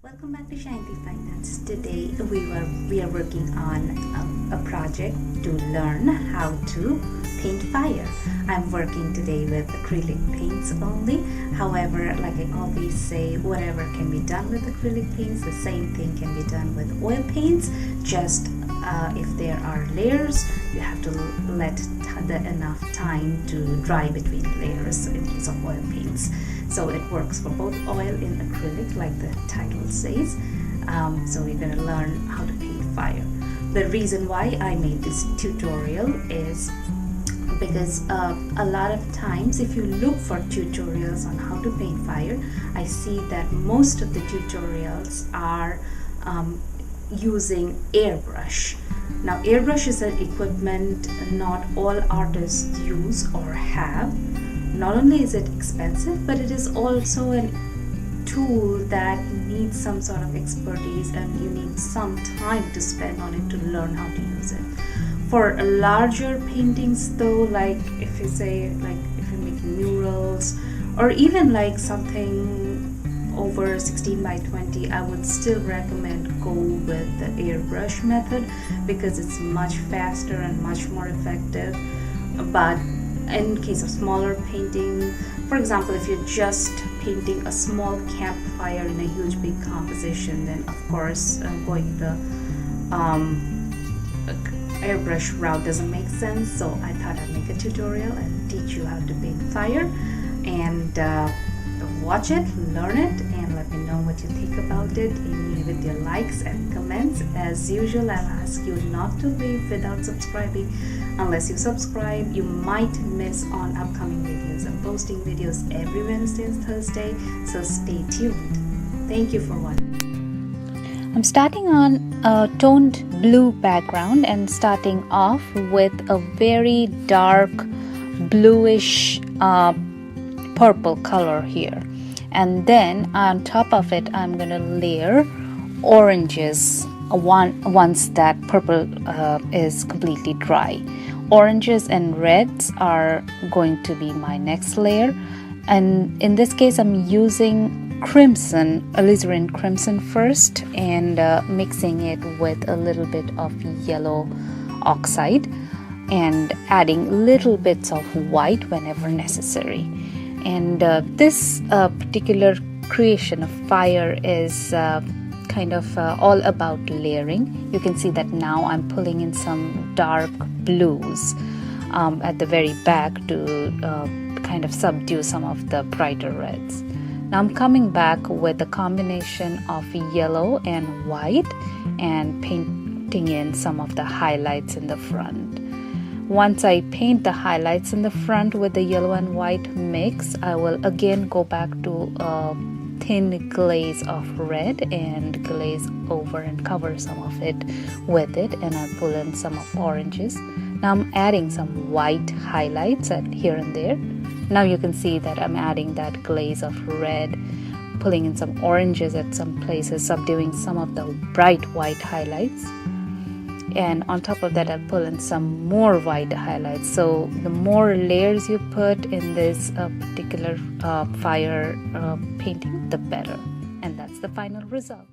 Welcome back to Shanti Finance. Today we are working on a project to learn how to paint fire. I'm working today with acrylic paints only. However, like I always say, whatever can be done with acrylic paints, the same thing can be done with oil paints. Just if there are layers, you have to let enough time to dry between layers in case of oil paints. So it works for both oil and acrylic, like the title says. So we're going to learn how to paint fire. The reason why I made this tutorial is because a lot of times if you look for tutorials on how to paint fire, I see that most of the tutorials are using Airbrush. Now Airbrush is an equipment not all artists use or have. Not only is it expensive, but it is also a tool that needs some sort of expertise and you need some time to spend on it to learn how to use it. For larger paintings though, like if you say like if you're making murals or even like something over 16 by 20, I would still recommend go with the airbrush method because it's much faster and much more effective. But in case of smaller painting, for example, if you're just painting a small campfire in a huge big composition, then of course going the airbrush route doesn't make sense. So I thought I'd make a tutorial and teach you how to paint fire, and watch it, learn it, and let me know what you think about it. Hit me with your likes and comments. As usual, I'll ask you not to leave without subscribing. Unless you subscribe, you might miss on upcoming videos. I'm posting videos every Wednesday and Thursday, so stay tuned. Thank you for watching. I'm starting on a toned blue background and starting off with a very dark bluish purple color here, and then on top of it I'm gonna layer oranges once that purple is completely dry. Oranges and reds are going to be my next layer, and in this case I'm using crimson, alizarin crimson first, and mixing it with a little bit of yellow oxide and adding little bits of white whenever necessary. And this particular creation of fire is kind of all about layering. You can see that now I'm pulling in some dark blues at the very back to kind of subdue some of the brighter reds. Now I'm coming back with a combination of yellow and white and painting in some of the highlights in the front. Once I paint the highlights in the front with the yellow and white mix, I will again go back to a thin glaze of red and glaze over and cover some of it with it, and I'll pull in some of oranges. Now I'm adding some white highlights here and there. Now you can see that I'm adding that glaze of red, pulling in some oranges at some places, subduing some of the bright white highlights. And on top of that I'll pull in some more white highlights. So the more layers you put in this particular fire painting, the better. And that's the final result.